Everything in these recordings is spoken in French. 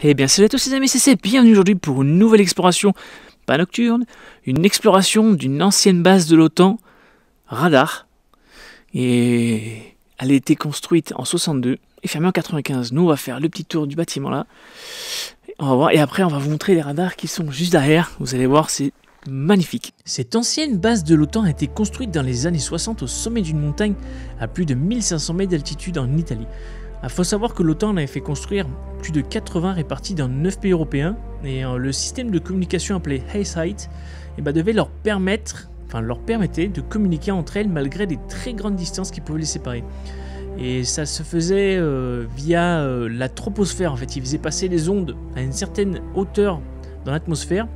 Eh bien salut à tous les amis, c'est bienvenue aujourd'hui pour une nouvelle exploration, pas nocturne, une exploration d'une ancienne base de l'OTAN, Radar. Et elle a été construite en 62 et fermée en 95. Nous on va faire le petit tour du bâtiment là. On va voir, et après on va vous montrer les radars qui sont juste derrière, vous allez voir, c'est magnifique. Cette ancienne base de l'OTAN a été construite dans les années 60 au sommet d'une montagne à plus de 1500 mètres d'altitude en Italie. Il faut savoir que l'OTAN avait fait construire plus de 80 répartis dans 9 pays européens et le système de communication appelé HaySight devait leur permettait de communiquer entre elles malgré des très grandes distances qui pouvaient les séparer. Et ça se faisait via la troposphère en fait. Ils faisaient passer les ondes à une certaine hauteur dans l'atmosphère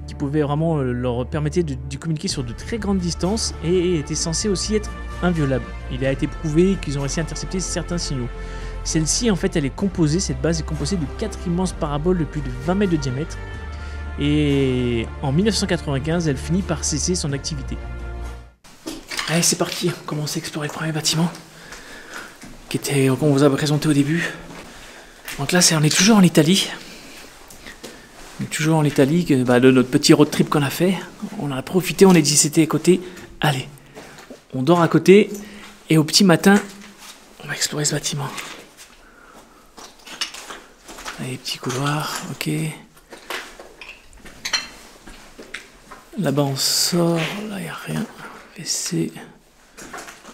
qui pouvait vraiment leur permettre de communiquer sur de très grandes distances et était censé aussi être inviolable. Il a été prouvé qu'ils ont réussi à intercepter certains signaux. Celle-ci, en fait, cette base est composée de 4 immenses paraboles de plus de 20 mètres de diamètre. Et en 1995, elle finit par cesser son activité. Allez, c'est parti, on commence à explorer le premier bâtiment qu'on vous a présenté au début. Donc là, on est toujours en Italie. On est toujours en Italie, de notre petit road trip qu'on a fait. On en a profité, on a dit c'était à côté. Allez, on dort à côté et au petit matin, on va explorer ce bâtiment. Allez, petit couloir, ok. Là-bas on sort, là il n'y a rien. WC,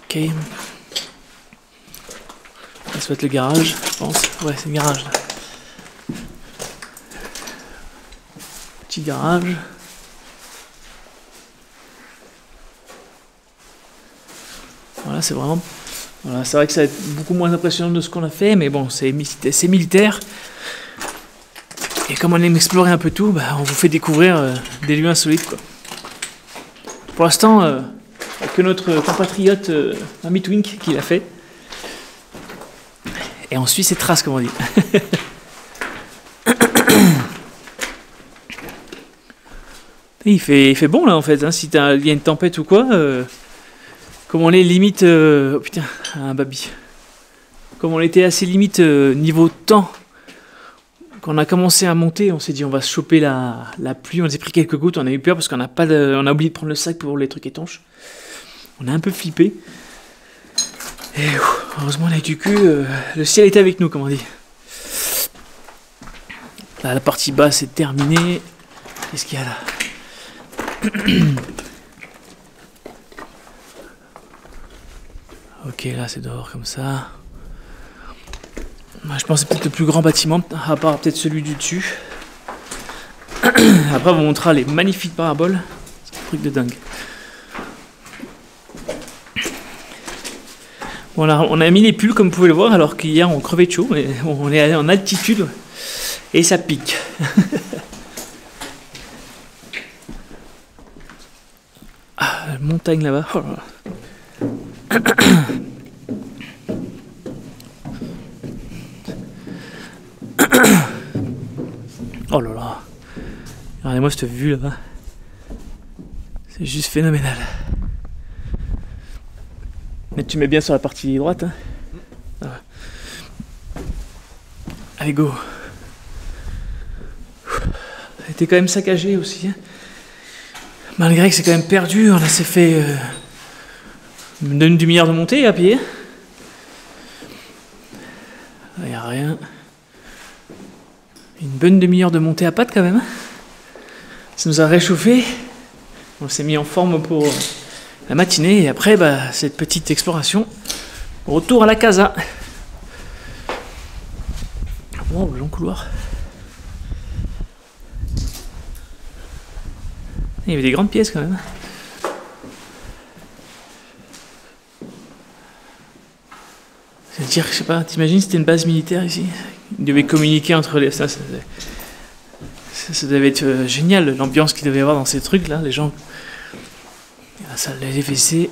ok. Là ça va être le garage, je pense. Ouais, c'est le garage là. Petit garage. Voilà, c'est vraiment... Voilà, c'est vrai que ça va être beaucoup moins impressionnant de ce qu'on a fait, mais bon, c'est militaire. Et comme on aime explorer un peu tout, on vous fait découvrir des lieux insolites, quoi. Pour l'instant, que notre compatriote Mamie Twink qui l'a fait. Et on suit ses traces, comme on dit. Il fait bon là en fait, hein, si il y a une tempête ou quoi. Comme on est limite... oh putain, un baby. Comme on était assez limite niveau temps, quand on a commencé à monter, on s'est dit on va se choper la pluie, on s'est pris quelques gouttes, on a eu peur parce qu'on on a oublié de prendre le sac pour les trucs étanches. On a un peu flippé. Et heureusement on a eu du cul, le ciel était avec nous comme on dit. Là la partie basse est terminée. Qu'est-ce qu'il y a là? Ok, là c'est dehors comme ça. Je pense que c'est peut-être le plus grand bâtiment, à part peut-être celui du dessus. Après on vous montrera les magnifiques paraboles. C'est un truc de dingue. Bon, on a mis les pulls comme vous pouvez le voir, alors qu'hier on crevait de chaud, mais on est en altitude et ça pique. Ah, la montagne là-bas. Oh là là. Oh là là. Regardez-moi cette vue là-bas. C'est juste phénoménal. Mais tu mets bien sur la partie droite. Hein. Ah. Allez, go. Ça a été quand même saccagé aussi. Hein. Malgré que c'est quand même perdu, on s'est fait une demi-heure de montée à pied. Il n'y a rien. Une bonne demi-heure de montée à pattes quand même. Ça nous a réchauffé. On s'est mis en forme pour la matinée. Et après, cette petite exploration. Retour à la casa. Wow, le long couloir. Il y avait des grandes pièces quand même. C'est-à-dire, je sais pas, t'imagines c'était une base militaire ici? Ils devaient communiquer entre les... Ça devait être génial, l'ambiance qu'il devait y avoir dans ces trucs là, les gens... La salle des WC.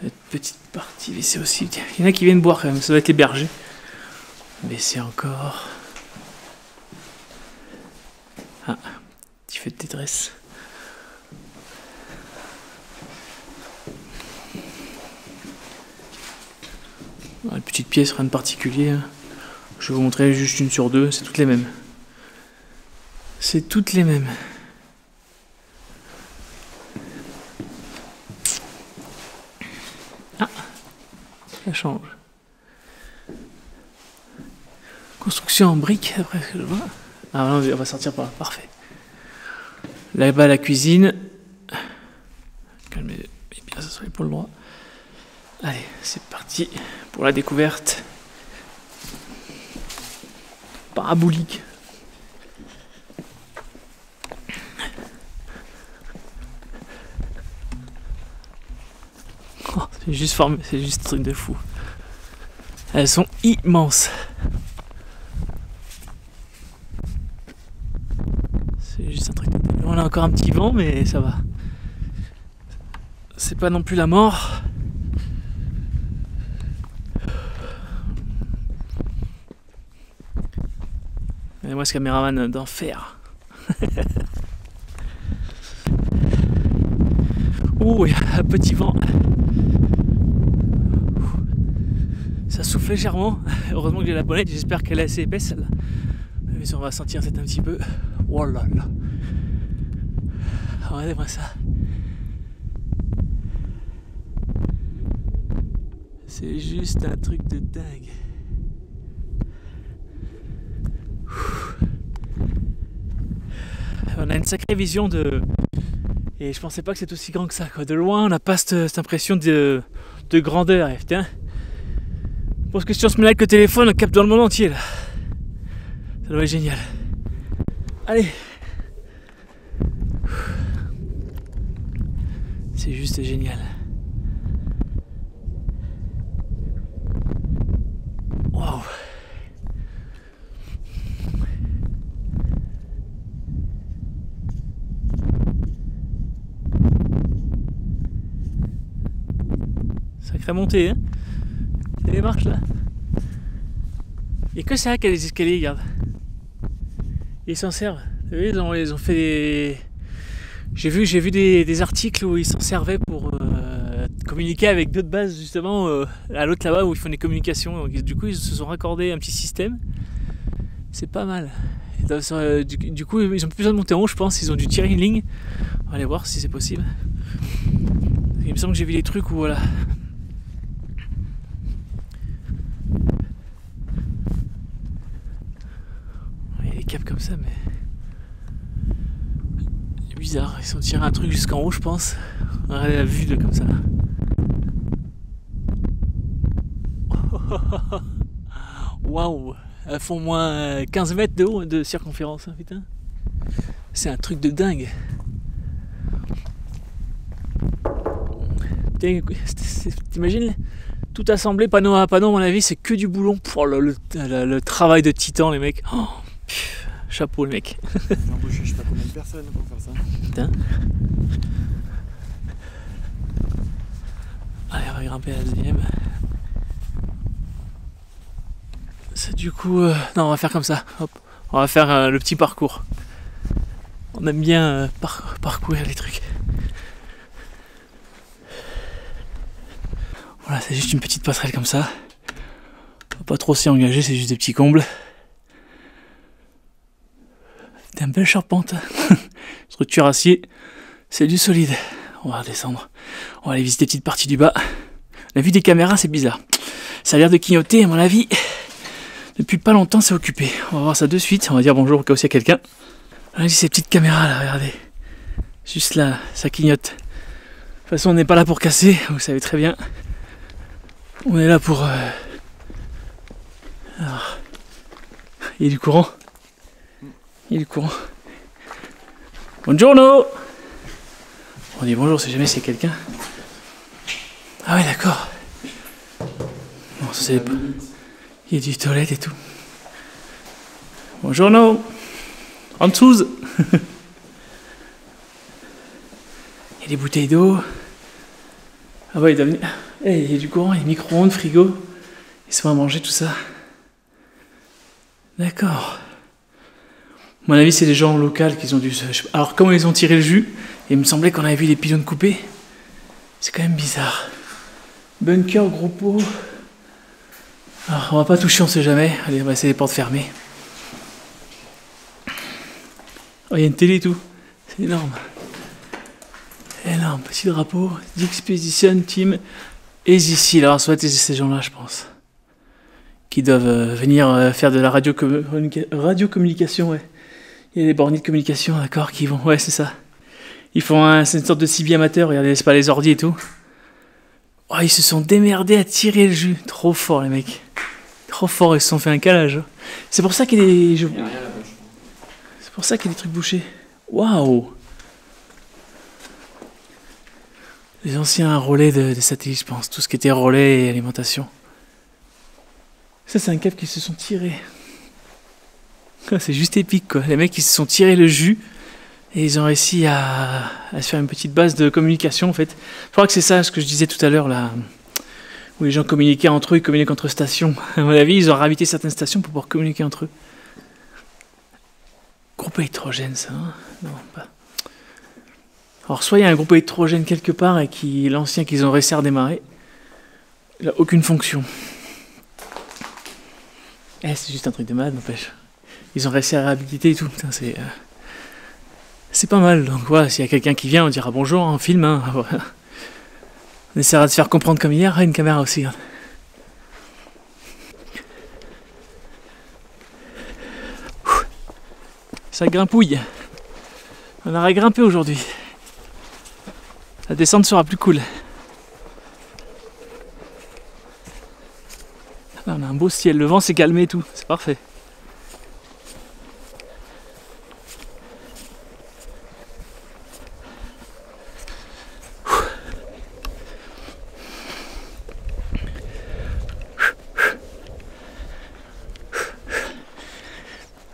Cette petite partie WC aussi. Il y en a qui viennent boire quand même, ça doit être les bergers. WC encore. Ah, petit feu de Tetris. Une petite pièce, rien de particulier. Hein. Je vais vous montrer juste une sur deux, c'est toutes les mêmes. C'est toutes les mêmes. Ah, ça change. Construction en briques, après ce que je vois. Ah non, on va sortir par là, parfait. Là-bas, la cuisine. Calmez bien, ça soit l'épaule droit. Allez, c'est parti pour la découverte. Parabolique. Oh, c'est juste formé, c'est juste un truc de fou. Elles sont immenses. C'est juste un truc de... On a encore un petit vent, mais ça va. C'est pas non plus la mort. Et moi, ce caméraman d'enfer. Ouh, il y a un petit vent. Ça souffle légèrement. Heureusement que j'ai la bonnette, j'espère qu'elle est assez épaisse celle-là. Mais si on va sentir c'est un petit peu. Oh là là. Regardez-moi ça. C'est juste un truc de dingue. On a une sacrée vision de... Et je pensais pas que c'était aussi grand que ça, quoi. De loin, on n'a pas cette impression de grandeur. Et putain, je pense que si on se met là avec le téléphone, on capte dans le monde entier, là. Ça doit être génial. Allez. C'est juste génial. Waouh. Sacrée montée, hein. C'est les marches là. Il n'y a que ça qu'il y a des escaliers, regarde. Ils s'en servent. Vous voyez, ils ont fait des... J'ai vu des articles où ils s'en servaient pour communiquer avec d'autres bases justement à l'autre là-bas où ils font des communications. Donc, du coup, ils se sont raccordés un petit système. C'est pas mal. Du coup, ils ont plus besoin de monter en haut, je pense. Ils ont dû tirer une ligne. On va aller voir si c'est possible. Il me semble que j'ai vu des trucs où voilà. Il y a des câbles comme ça, mais c'est bizarre. Ils ont tiré un truc jusqu'en haut, je pense. Regardez la vue de comme ça. Waouh! Elles font moins 15 mètres de haut de circonférence, hein, putain. C'est un truc de dingue. T'imagines? Tout assemblé panneau à panneau, à mon avis, c'est que du boulon. Oh, le travail de titan, les mecs. Oh, chapeau, le mec. J'ai embauché je sais pas combien de personnes pour faire ça. Putain. Allez, on va grimper à la deuxième. C'est du coup... non, on va faire comme ça. Hop. On va faire le petit parcours. On aime bien parcourir les trucs. Voilà, c'est juste une petite passerelle comme ça. Faut pas trop s'y engager, c'est juste des petits combles. C'est une belle charpente. Structure acier, c'est du solide. On va redescendre. On va aller visiter des petites parties du bas. La vue des caméras, c'est bizarre. Ça a l'air de clignoter, à mon avis. Depuis pas longtemps, c'est occupé. On va voir ça de suite. On va dire bonjour au cas où il y a quelqu'un. Regardez ces petites caméras là, regardez. Juste là, ça clignote. De toute façon, on n'est pas là pour casser, vous savez très bien. On est là pour... Alors... Il y a du courant. Il y a du courant. Buongiorno. On dit bonjour si jamais c'est quelqu'un. Ah ouais, d'accord. Bon, ça c'est... Il y a du toilette et tout. Buongiorno. En dessous. Il y a des bouteilles d'eau. Ah ouais, il doit venir... Hey, il y a du courant, il y a micro-ondes, frigo. Ils se font à manger, tout ça. D'accord. À mon avis, c'est des gens locaux qui ont dû... Alors, comment ils ont tiré le jus? Il me semblait qu'on avait vu les pylônes coupés. C'est quand même bizarre. Bunker, gros pot. Alors, on va pas toucher, on sait jamais. Allez, on va essayer les portes fermées. Oh, il y a une télé et tout. C'est énorme. Énorme. Petit drapeau. D'Expedition Team is ici. Alors, soit ces gens-là, je pense. Qui doivent venir faire de la radiocommunication, ouais. Il y a des borniers de communication, d'accord, qui vont... Ouais, c'est ça. Ils font c'est une sorte de cibi amateur, regardez, c'est pas les ordi et tout. Oh, ils se sont démerdés à tirer le jus. Trop fort, les mecs. Trop fort, ils se sont fait un calage. C'est pour ça qu'il y a des... C'est pour ça qu'il y a des trucs bouchés. Waouh! Les anciens relais des satellites, je pense. Tout ce qui était relais et alimentation. Ça, c'est un câble qui se sont tirés. C'est juste épique, quoi. Les mecs, ils se sont tirés le jus et ils ont réussi à se faire une petite base de communication, en fait. Je crois que c'est ça, ce que je disais tout à l'heure, là, où les gens communiquaient entre eux, ils communiquent entre stations. À mon avis, ils ont réhabilité certaines stations pour pouvoir communiquer entre eux. Groupe électrogène, ça, hein? Non, pas. Alors, soit il y a un groupe électrogène quelque part et l'ancien qu'ils ont réussi à redémarrer, il n'a aucune fonction. C'est juste un truc de malade, n'empêche. Ils ont réussi à réhabiliter et tout. Putain, c'est pas mal. Donc voilà, s'il y a quelqu'un qui vient, on dira bonjour, on filme. Hein, voilà. On essaiera de se faire comprendre comme hier. Une caméra aussi. Hein. Ça grimpouille. On aurait grimpé aujourd'hui. La descente sera plus cool. Là, on a un beau ciel, le vent s'est calmé et tout, c'est parfait.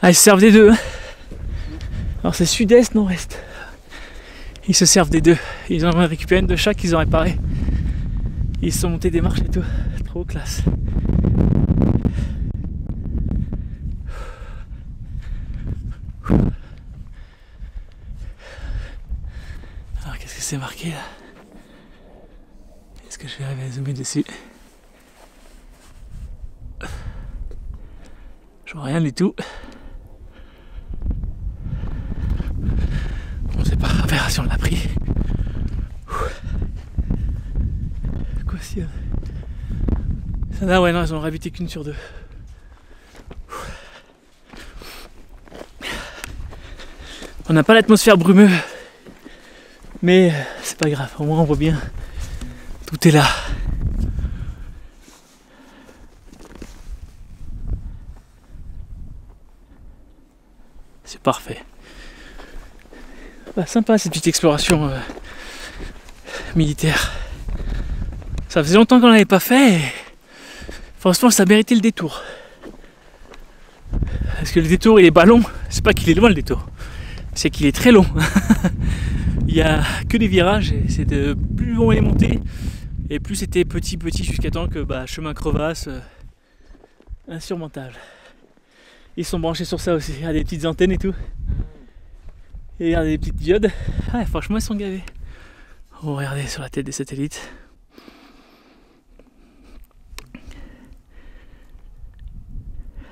Ah, ils se servent des deux. Alors c'est sud-est, nord-est. Ils se servent des deux. Ils en ont récupéré une de chaque, ils ont réparé. Ils se sont montés des marches et tout. Trop classe. Alors qu'est-ce que c'est marqué là? Est-ce que je vais arriver à zoomer dessus? Je vois rien du tout. On sait pas, on verra si on l'a pris. Quoi si ça là, ouais, non, ils ont réhabilité qu'une sur deux. On n'a pas l'atmosphère brumeuse, mais c'est pas grave, au moins on voit bien. Tout est là. C'est parfait. Bah, sympa cette petite exploration militaire. Ça faisait longtemps qu'on l'avait pas fait. Et franchement, ça méritait le détour. Parce que le détour, il est pas long. C'est pas qu'il est loin le détour. C'est qu'il est très long. Il y a que des virages et c'est de plus long les montées et plus c'était petit jusqu'à temps que chemin crevasse insurmontable. Ils sont branchés sur ça aussi. Il y a des petites antennes et tout. Et regardez les petites diodes. Ah, franchement, ils sont gavés. Oh, regardez sur la tête des satellites.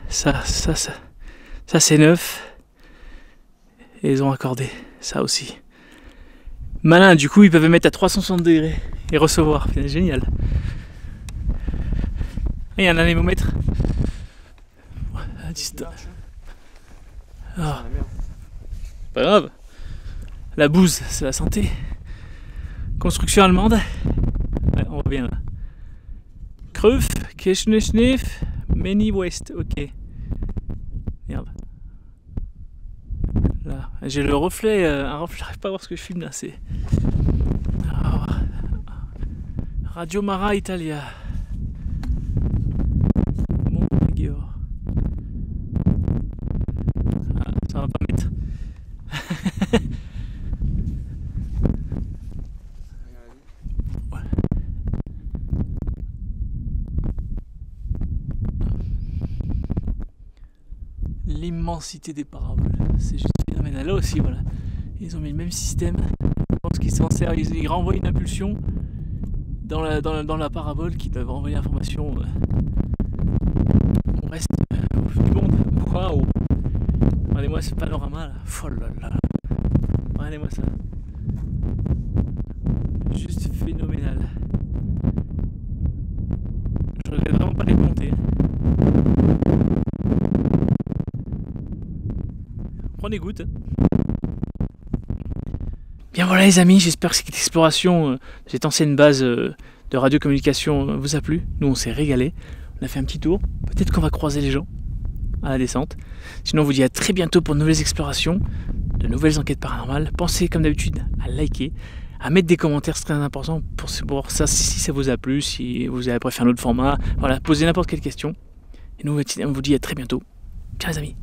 Ça c'est neuf. Et ils ont accordé ça aussi. Malin, du coup, ils peuvent mettre à 360 degrés et recevoir. C'est génial. Il y a un anémomètre. À distance. Ah. Pas grave. La bouse, c'est la santé. Construction allemande. Ouais, on voit bien là. Kruf, Kirchneschnif, Many West. Ok. Merde. Là, j'ai le reflet. Un reflet, j'arrive pas à voir ce que je filme là. C'est. Radio Mara Italia. Monteghior. Ah, ça va pas mettre. L'immensité des paraboles, c'est juste phénoménal. Là aussi, voilà, ils ont mis le même système. Je pense qu'ils s'en servent, ils renvoient une impulsion dans la parabole qui doit renvoyer l'information Regardez-moi ce panorama là. Oh là là. Regardez-moi ça. Juste phénoménal. Je regrette vraiment pas les monter. Prenez goutte. Bien voilà les amis, j'espère que cette exploration de cette ancienne base de radiocommunication vous a plu. Nous on s'est régalé. On a fait un petit tour. Peut-être qu'on va croiser les gens à la descente. Sinon on vous dit à très bientôt pour de nouvelles explorations, de nouvelles enquêtes paranormales. Pensez comme d'habitude à liker, à mettre des commentaires, c'est très important pour savoir ça, si ça vous a plu, si vous avez préféré un autre format. Voilà, posez n'importe quelle question. Et nous on vous dit à très bientôt. Ciao les amis.